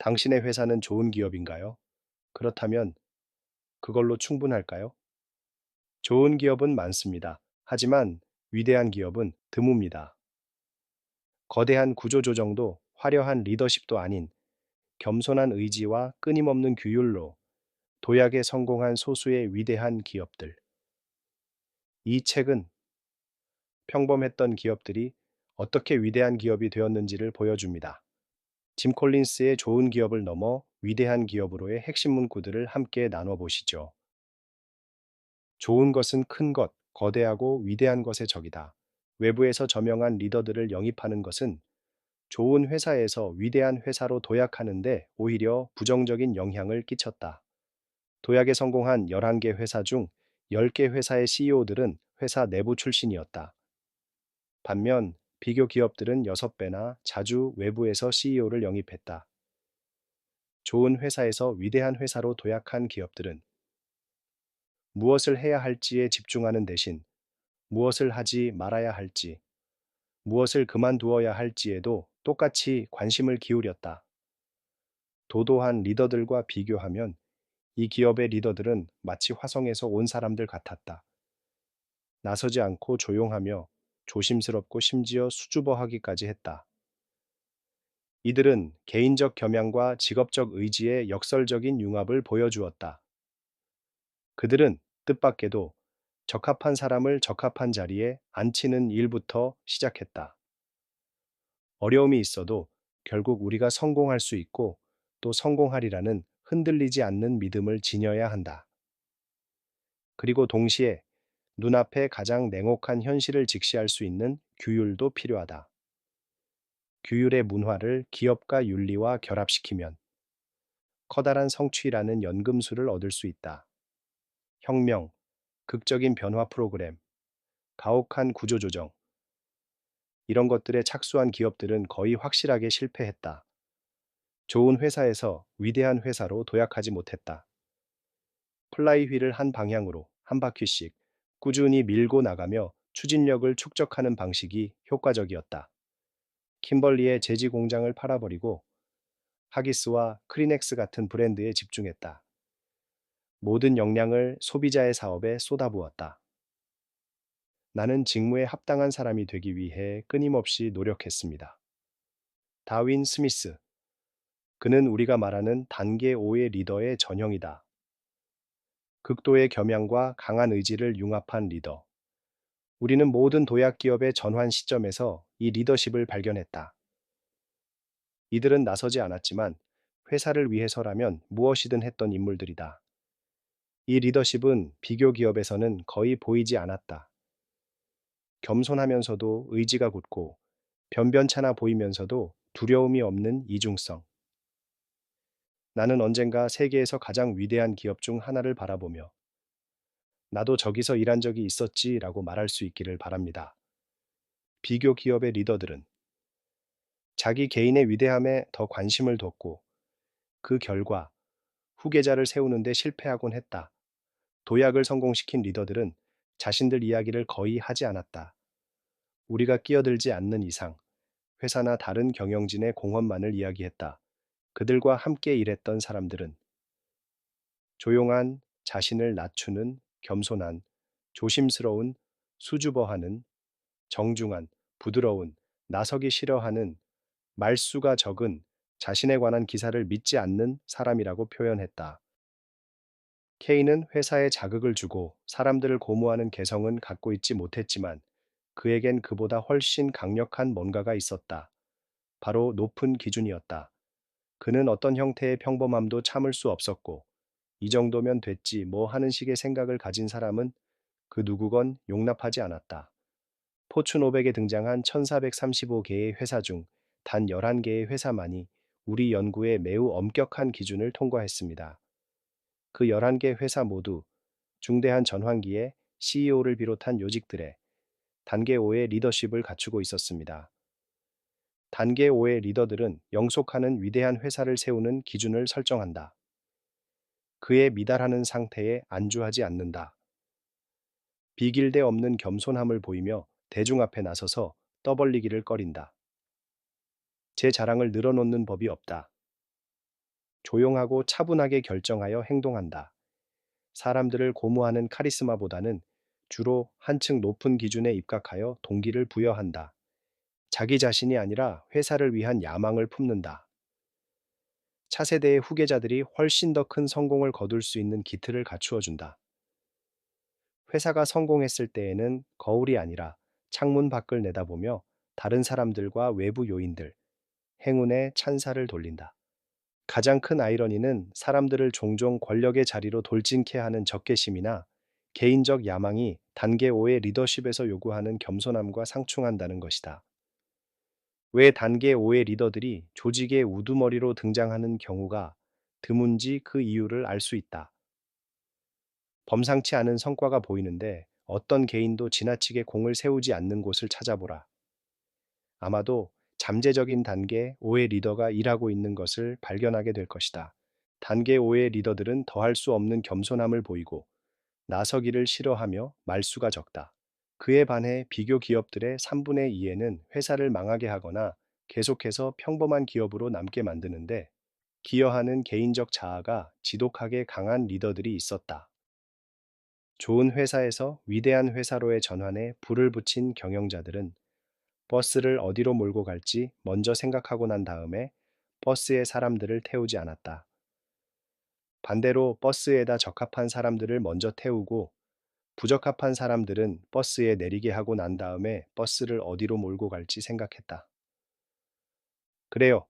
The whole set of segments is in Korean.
당신의 회사는 좋은 기업인가요? 그렇다면 그걸로 충분할까요? 좋은 기업은 많습니다. 하지만 위대한 기업은 드뭅니다. 거대한 구조조정도 화려한 리더십도 아닌 겸손한 의지와 끊임없는 규율로 도약에 성공한 소수의 위대한 기업들. 이 책은 평범했던 기업들이 어떻게 위대한 기업이 되었는지를 보여줍니다. 짐 콜린스의 좋은 기업을 넘어 위대한 기업으로의 핵심 문구들을 함께 나눠보시죠. 좋은 것은 큰 것, 거대하고 위대한 것의 적이다. 외부에서 저명한 리더들을 영입하는 것은 좋은 회사에서 위대한 회사로 도약하는데 오히려 부정적인 영향을 끼쳤다. 도약에 성공한 11개 회사 중 10개 회사의 CEO들은 회사 내부 출신이었다. 반면 비교 기업들은 6배나 자주 외부에서 CEO를 영입했다. 좋은 회사에서 위대한 회사로 도약한 기업들은 무엇을 해야 할지에 집중하는 대신 무엇을 하지 말아야 할지, 무엇을 그만두어야 할지에도 똑같이 관심을 기울였다. 도도한 리더들과 비교하면 이 기업의 리더들은 마치 화성에서 온 사람들 같았다. 나서지 않고 조용하며 조심스럽고 심지어 수줍어하기까지 했다. 이들은 개인적 겸양과 직업적 의지의 역설적인 융합을 보여주었다. 그들은 뜻밖에도 적합한 사람을 적합한 자리에 앉히는 일부터 시작했다. 어려움이 있어도 결국 우리가 성공할 수 있고 또 성공하리라는 흔들리지 않는 믿음을 지녀야 한다. 그리고 동시에 눈앞에 가장 냉혹한 현실을 직시할 수 있는 규율도 필요하다. 규율의 문화를 기업가 윤리와 결합시키면 커다란 성취라는 연금술을 얻을 수 있다. 혁명, 극적인 변화 프로그램, 가혹한 구조조정, 이런 것들에 착수한 기업들은 거의 확실하게 실패했다. 좋은 회사에서 위대한 회사로 도약하지 못했다. 플라이 휠을 한 방향으로 한 바퀴씩 꾸준히 밀고 나가며 추진력을 축적하는 방식이 효과적이었다. 킴벌리의 제지 공장을 팔아버리고 하기스와 크리넥스 같은 브랜드에 집중했다. 모든 역량을 소비자의 사업에 쏟아부었다. 나는 직무에 합당한 사람이 되기 위해 끊임없이 노력했습니다. 다윈 스미스. 그는 우리가 말하는 단계 5의 리더의 전형이다. 극도의 겸양과 강한 의지를 융합한 리더. 우리는 모든 도약 기업의 전환 시점에서 이 리더십을 발견했다. 이들은 나서지 않았지만 회사를 위해서라면 무엇이든 했던 인물들이다. 이 리더십은 비교 기업에서는 거의 보이지 않았다. 겸손하면서도 의지가 굳고 변변찮아 보이면서도 두려움이 없는 이중성. 나는 언젠가 세계에서 가장 위대한 기업 중 하나를 바라보며 나도 저기서 일한 적이 있었지라고 말할 수 있기를 바랍니다. 비교 기업의 리더들은 자기 개인의 위대함에 더 관심을 뒀고 그 결과 후계자를 세우는데 실패하곤 했다. 도약을 성공시킨 리더들은 자신들 이야기를 거의 하지 않았다. 우리가 끼어들지 않는 이상 회사나 다른 경영진의 공헌만을 이야기했다. 그들과 함께 일했던 사람들은 조용한, 자신을 낮추는, 겸손한, 조심스러운, 수줍어하는, 정중한, 부드러운, 나서기 싫어하는, 말수가 적은, 자신에 관한 기사를 믿지 않는 사람이라고 표현했다. K는 회사에 자극을 주고 사람들을 고무하는 개성은 갖고 있지 못했지만 그에겐 그보다 훨씬 강력한 뭔가가 있었다. 바로 높은 기준이었다. 그는 어떤 형태의 평범함도 참을 수 없었고, 이 정도면 됐지 뭐 하는 식의 생각을 가진 사람은 그 누구건 용납하지 않았다. 포춘 500에 등장한 1435개의 회사 중 단 11개의 회사만이 우리 연구에 매우 엄격한 기준을 통과했습니다. 그 11개 회사 모두 중대한 전환기에 CEO를 비롯한 요직들의 단계 5의 리더십을 갖추고 있었습니다. 단계 5의 리더들은 영속하는 위대한 회사를 세우는 기준을 설정한다. 그에 미달하는 상태에 안주하지 않는다. 비길대 없는 겸손함을 보이며 대중 앞에 나서서 떠벌리기를 꺼린다. 제 자랑을 늘어놓는 법이 없다. 조용하고 차분하게 결정하여 행동한다. 사람들을 고무하는 카리스마보다는 주로 한층 높은 기준에 입각하여 동기를 부여한다. 자기 자신이 아니라 회사를 위한 야망을 품는다. 차세대의 후계자들이 훨씬 더 큰 성공을 거둘 수 있는 기틀을 갖추어 준다. 회사가 성공했을 때에는 거울이 아니라 창문 밖을 내다보며 다른 사람들과 외부 요인들, 행운의 찬사를 돌린다. 가장 큰 아이러니는 사람들을 종종 권력의 자리로 돌진케 하는 적개심이나 개인적 야망이 단계 5의 리더십에서 요구하는 겸손함과 상충한다는 것이다. 왜 단계 5의 리더들이 조직의 우두머리로 등장하는 경우가 드문지 그 이유를 알 수 있다. 범상치 않은 성과가 보이는데 어떤 개인도 지나치게 공을 세우지 않는 곳을 찾아보라. 아마도 잠재적인 단계 5의 리더가 일하고 있는 것을 발견하게 될 것이다. 단계 5의 리더들은 더할 수 없는 겸손함을 보이고 나서기를 싫어하며 말수가 적다. 그에 반해 비교 기업들의 3분의 2에는 회사를 망하게 하거나 계속해서 평범한 기업으로 남게 만드는데 기여하는 개인적 자아가 지독하게 강한 리더들이 있었다. 좋은 회사에서 위대한 회사로의 전환에 불을 붙인 경영자들은 버스를 어디로 몰고 갈지 먼저 생각하고 난 다음에 버스에 사람들을 태우지 않았다. 반대로 버스에다 적합한 사람들을 먼저 태우고 부적합한 사람들은 버스에 내리게 하고 난 다음에 버스를 어디로 몰고 갈지 생각했다. 그래요.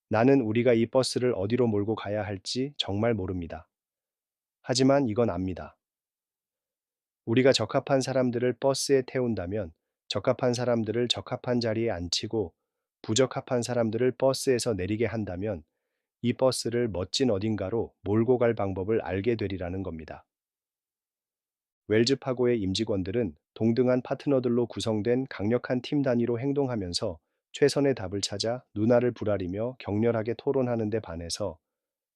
나는 우리가 이 버스를 어디로 몰고 가야 할지 정말 모릅니다. 하지만 이건 압니다. 우리가 적합한 사람들을 버스에 태운다면 적합한 사람들을 적합한 자리에 앉히고 부적합한 사람들을 버스에서 내리게 한다면 이 버스를 멋진 어딘가로 몰고 갈 방법을 알게 되리라는 겁니다. 웰즈파고의 임직원들은 동등한 파트너들로 구성된 강력한 팀 단위로 행동하면서 최선의 답을 찾아 누나를 부라리며 격렬하게 토론하는 데 반해서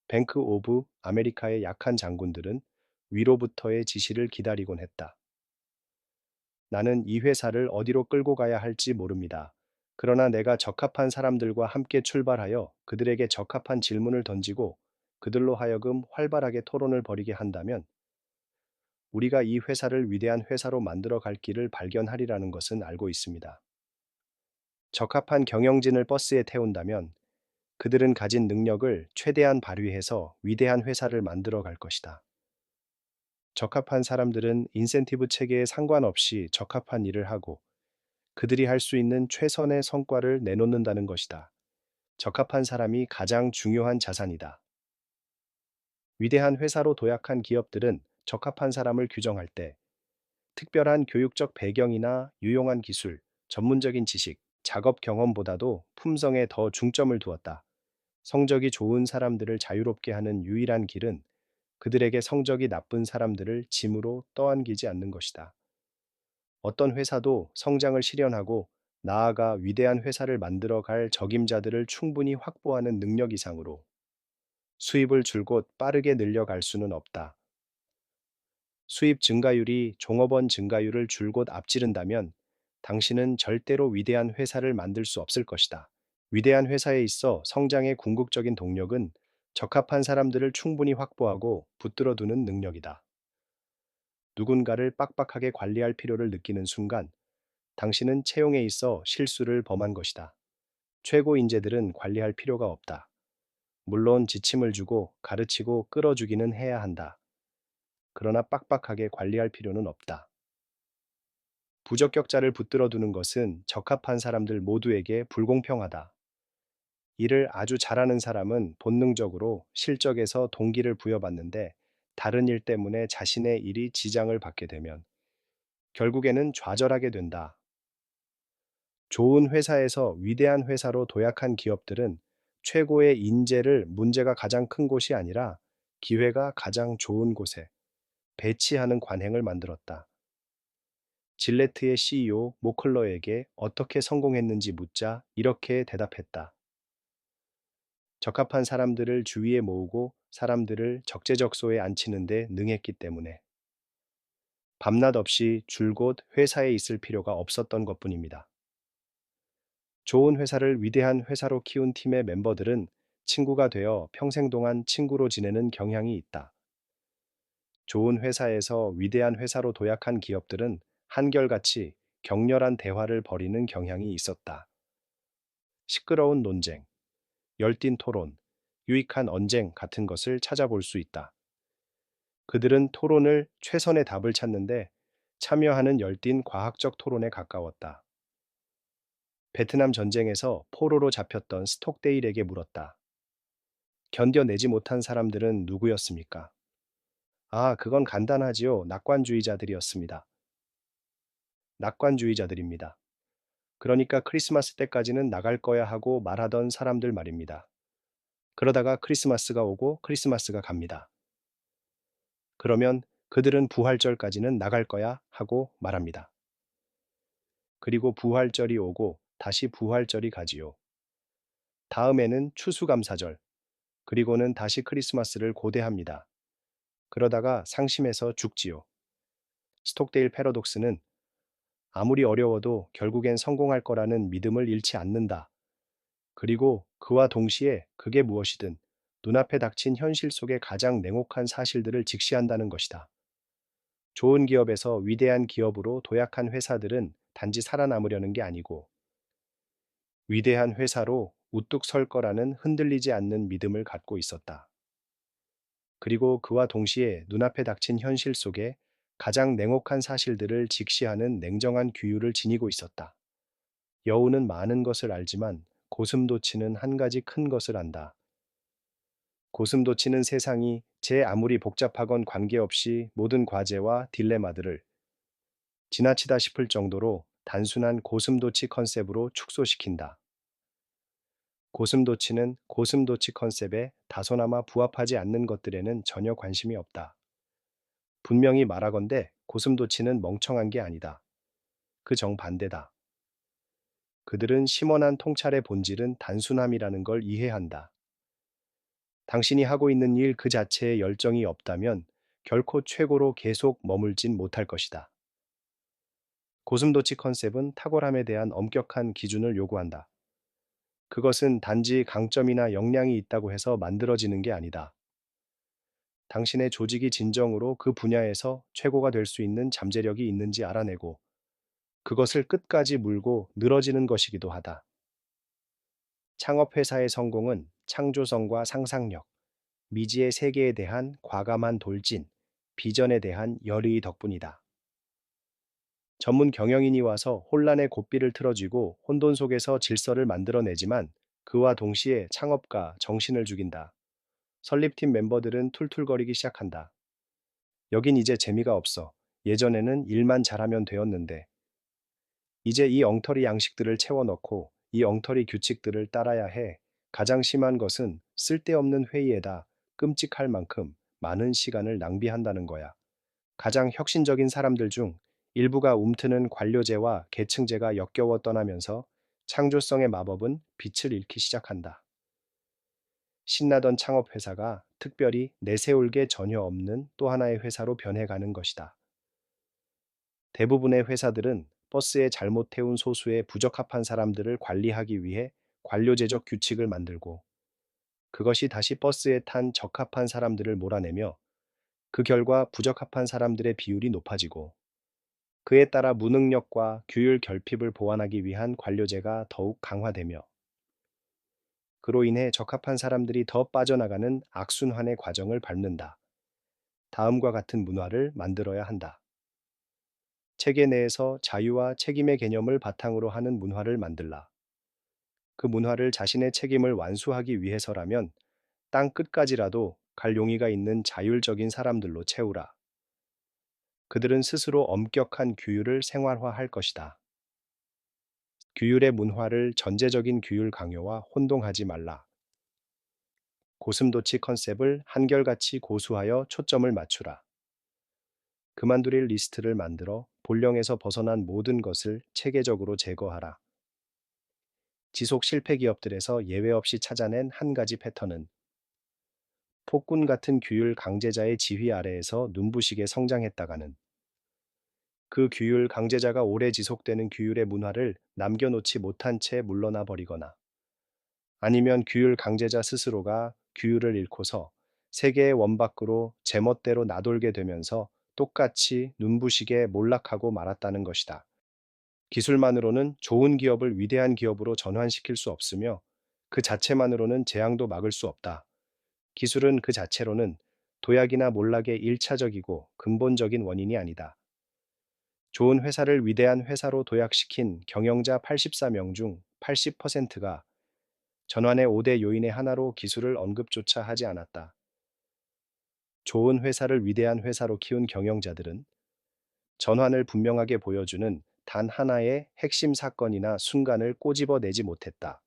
뱅크 오브 아메리카의 약한 장군들은 위로부터의 지시를 기다리곤 했다. 나는 이 회사를 어디로 끌고 가야 할지 모릅니다. 그러나 내가 적합한 사람들과 함께 출발하여 그들에게 적합한 질문을 던지고 그들로 하여금 활발하게 토론을 벌이게 한다면 우리가 이 회사를 위대한 회사로 만들어 갈 길을 발견하리라는 것은 알고 있습니다. 적합한 경영진을 버스에 태운다면 그들은 가진 능력을 최대한 발휘해서 위대한 회사를 만들어 갈 것이다. 적합한 사람들은 인센티브 체계에 상관없이 적합한 일을 하고 그들이 할 수 있는 최선의 성과를 내놓는다는 것이다. 적합한 사람이 가장 중요한 자산이다. 위대한 회사로 도약한 기업들은 적합한 사람을 규정할 때 특별한 교육적 배경이나 유용한 기술, 전문적인 지식, 작업 경험보다도 품성에 더 중점을 두었다. 성적이 좋은 사람들을 자유롭게 하는 유일한 길은 그들에게 성적이 나쁜 사람들을 짐으로 떠안기지 않는 것이다. 어떤 회사도 성장을 실현하고 나아가 위대한 회사를 만들어 갈 적임자들을 충분히 확보하는 능력 이상으로 수입을 줄곧 빠르게 늘려갈 수는 없다. 수입 증가율이 종업원 증가율을 줄곧 앞지른다면 당신은 절대로 위대한 회사를 만들 수 없을 것이다. 위대한 회사에 있어 성장의 궁극적인 동력은 적합한 사람들을 충분히 확보하고 붙들어 두는 능력이다. 누군가를 빡빡하게 관리할 필요를 느끼는 순간 당신은 채용에 있어 실수를 범한 것이다. 최고 인재들은 관리할 필요가 없다. 물론 지침을 주고 가르치고 끌어주기는 해야 한다. 그러나 빡빡하게 관리할 필요는 없다. 부적격자를 붙들어 두는 것은 적합한 사람들 모두에게 불공평하다. 일을 아주 잘하는 사람은 본능적으로 실적에서 동기를 부여받는데 다른 일 때문에 자신의 일이 지장을 받게 되면 결국에는 좌절하게 된다. 좋은 회사에서 위대한 회사로 도약한 기업들은 최고의 인재를 문제가 가장 큰 곳이 아니라 기회가 가장 좋은 곳에 배치하는 관행을 만들었다. 질레트의 CEO 모클러에게 어떻게 성공했는지 묻자 이렇게 대답했다. 적합한 사람들을 주위에 모으고 사람들을 적재적소에 앉히는 데 능했기 때문에 밤낮 없이 줄곧 회사에 있을 필요가 없었던 것뿐입니다. 좋은 회사를 위대한 회사로 키운 팀의 멤버들은 친구가 되어 평생 동안 친구로 지내는 경향이 있다. 좋은 회사에서 위대한 회사로 도약한 기업들은 한결같이 격렬한 대화를 벌이는 경향이 있었다. 시끄러운 논쟁, 열띤 토론, 유익한 언쟁 같은 것을 찾아볼 수 있다. 그들은 토론을 최선의 답을 찾는데 참여하는 열띤 과학적 토론에 가까웠다. 베트남 전쟁에서 포로로 잡혔던 스톡데일에게 물었다. 견뎌내지 못한 사람들은 누구였습니까? 아, 그건 간단하지요. 낙관주의자들이었습니다. 낙관주의자들입니다. 그러니까 크리스마스 때까지는 나갈 거야 하고 말하던 사람들 말입니다. 그러다가 크리스마스가 오고 크리스마스가 갑니다. 그러면 그들은 부활절까지는 나갈 거야 하고 말합니다. 그리고 부활절이 오고 다시 부활절이 가지요. 다음에는 추수감사절, 그리고는 다시 크리스마스를 고대합니다. 그러다가 상심해서 죽지요. 스톡데일 패러독스는 아무리 어려워도 결국엔 성공할 거라는 믿음을 잃지 않는다. 그리고 그와 동시에 그게 무엇이든 눈앞에 닥친 현실 속의 가장 냉혹한 사실들을 직시한다는 것이다. 좋은 기업에서 위대한 기업으로 도약한 회사들은 단지 살아남으려는 게 아니고 위대한 회사로 우뚝 설 거라는 흔들리지 않는 믿음을 갖고 있었다. 그리고 그와 동시에 눈앞에 닥친 현실 속에 가장 냉혹한 사실들을 직시하는 냉정한 규율을 지니고 있었다. 여우는 많은 것을 알지만 고슴도치는 한 가지 큰 것을 안다. 고슴도치는 세상이 제 아무리 복잡하건 관계없이 모든 과제와 딜레마들을 지나치다 싶을 정도로 단순한 고슴도치 컨셉으로 축소시킨다. 고슴도치는 고슴도치 컨셉에 다소나마 부합하지 않는 것들에는 전혀 관심이 없다. 분명히 말하건대 고슴도치는 멍청한 게 아니다. 그 정반대다. 그들은 심원한 통찰의 본질은 단순함이라는 걸 이해한다. 당신이 하고 있는 일 그 자체에 열정이 없다면 결코 최고로 계속 머물진 못할 것이다. 고슴도치 컨셉은 탁월함에 대한 엄격한 기준을 요구한다. 그것은 단지 강점이나 역량이 있다고 해서 만들어지는 게 아니다. 당신의 조직이 진정으로 그 분야에서 최고가 될 수 있는 잠재력이 있는지 알아내고 그것을 끝까지 물고 늘어지는 것이기도 하다. 창업회사의 성공은 창조성과 상상력, 미지의 세계에 대한 과감한 돌진, 비전에 대한 열의 덕분이다. 전문 경영인이 와서 혼란의 고삐를 틀어쥐고 혼돈 속에서 질서를 만들어내지만 그와 동시에 창업가 정신을 죽인다. 설립팀 멤버들은 툴툴거리기 시작한다. 여긴 이제 재미가 없어. 예전에는 일만 잘하면 되었는데 이제 이 엉터리 양식들을 채워넣고 이 엉터리 규칙들을 따라야 해. 가장 심한 것은 쓸데없는 회의에다 끔찍할 만큼 많은 시간을 낭비한다는 거야. 가장 혁신적인 사람들 중 일부가 움트는 관료제와 계층제가 역겨워 떠나면서 창조성의 마법은 빛을 잃기 시작한다. 신나던 창업회사가 특별히 내세울 게 전혀 없는 또 하나의 회사로 변해가는 것이다. 대부분의 회사들은 버스에 잘못 태운 소수의 부적합한 사람들을 관리하기 위해 관료제적 규칙을 만들고 그것이 다시 버스에 탄 적합한 사람들을 몰아내며 그 결과 부적합한 사람들의 비율이 높아지고 그에 따라 무능력과 규율 결핍을 보완하기 위한 관료제가 더욱 강화되며 그로 인해 적합한 사람들이 더 빠져나가는 악순환의 과정을 밟는다. 다음과 같은 문화를 만들어야 한다. 체계 내에서 자유와 책임의 개념을 바탕으로 하는 문화를 만들라. 그 문화를 자신의 책임을 완수하기 위해서라면 땅 끝까지라도 갈 용의가 있는 자율적인 사람들로 채우라. 그들은 스스로 엄격한 규율을 생활화할 것이다. 규율의 문화를 전제적인 규율 강요와 혼동하지 말라. 고슴도치 컨셉을 한결같이 고수하여 초점을 맞추라. 그만둘 리스트를 만들어 본령에서 벗어난 모든 것을 체계적으로 제거하라. 지속 실패 기업들에서 예외 없이 찾아낸 한 가지 패턴은 폭군 같은 규율 강제자의 지휘 아래에서 눈부시게 성장했다가는 그 규율 강제자가 오래 지속되는 규율의 문화를 남겨놓지 못한 채 물러나 버리거나 아니면 규율 강제자 스스로가 규율을 잃고서 세계의 원밖으로 제멋대로 나돌게 되면서 똑같이 눈부시게 몰락하고 말았다는 것이다. 기술만으로는 좋은 기업을 위대한 기업으로 전환시킬 수 없으며 그 자체만으로는 재앙도 막을 수 없다. 기술은 그 자체로는 도약이나 몰락의 일차적이고 근본적인 원인이 아니다. 좋은 회사를 위대한 회사로 도약시킨 경영자 84명 중 80%가 전환의 5대 요인의 하나로 기술을 언급조차 하지 않았다. 좋은 회사를 위대한 회사로 키운 경영자들은 전환을 분명하게 보여주는 단 하나의 핵심 사건이나 순간을 꼬집어내지 못했다.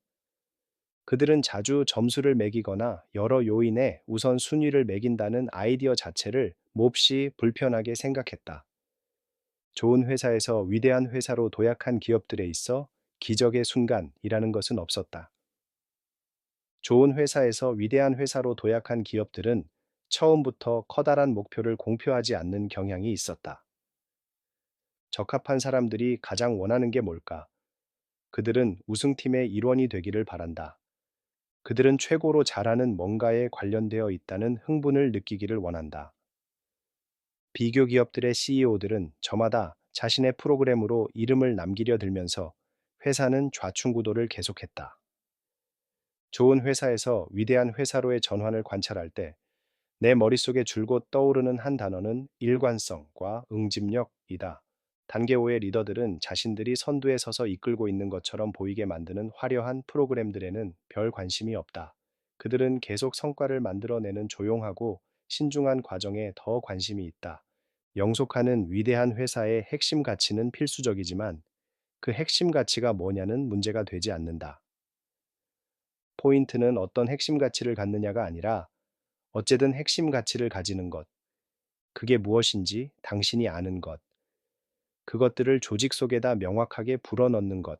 그들은 자주 점수를 매기거나 여러 요인의 우선 순위를 매긴다는 아이디어 자체를 몹시 불편하게 생각했다. 좋은 회사에서 위대한 회사로 도약한 기업들에 있어 기적의 순간이라는 것은 없었다. 좋은 회사에서 위대한 회사로 도약한 기업들은 처음부터 커다란 목표를 공표하지 않는 경향이 있었다. 적합한 사람들이 가장 원하는 게 뭘까? 그들은 우승팀의 일원이 되기를 바란다. 그들은 최고로 잘하는 뭔가에 관련되어 있다는 흥분을 느끼기를 원한다. 비교 기업들의 CEO들은 저마다 자신의 프로그램으로 이름을 남기려 들면서 회사는 좌충구도를 계속했다. 좋은 회사에서 위대한 회사로의 전환을 관찰할 때 내 머릿속에 줄곧 떠오르는 한 단어는 일관성과 응집력이다. 단계 5의 리더들은 자신들이 선두에 서서 이끌고 있는 것처럼 보이게 만드는 화려한 프로그램들에는 별 관심이 없다. 그들은 계속 성과를 만들어내는 조용하고 신중한 과정에 더 관심이 있다. 영속하는 위대한 회사의 핵심 가치는 필수적이지만 그 핵심 가치가 뭐냐는 문제가 되지 않는다. 포인트는 어떤 핵심 가치를 갖느냐가 아니라 어쨌든 핵심 가치를 가지는 것, 그게 무엇인지 당신이 아는 것, 그것들을 조직 속에다 명확하게 불어넣는 것,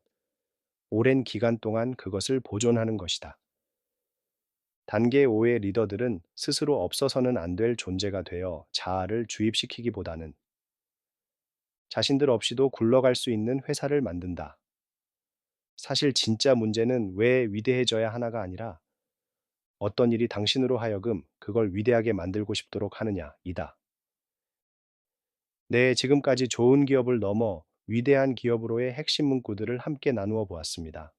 오랜 기간 동안 그것을 보존하는 것이다. 단계 5의 리더들은 스스로 없어서는 안 될 존재가 되어 자아를 주입시키기보다는 자신들 없이도 굴러갈 수 있는 회사를 만든다. 사실 진짜 문제는 왜 위대해져야 하나가 아니라 어떤 일이 당신으로 하여금 그걸 위대하게 만들고 싶도록 하느냐이다. 네, 지금까지 좋은 기업을 넘어 위대한 기업으로의 핵심 문구들을 함께 나누어 보았습니다.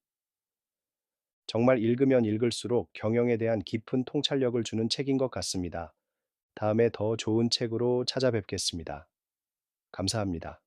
정말 읽으면 읽을수록 경영에 대한 깊은 통찰력을 주는 책인 것 같습니다. 다음에 더 좋은 책으로 찾아뵙겠습니다. 감사합니다.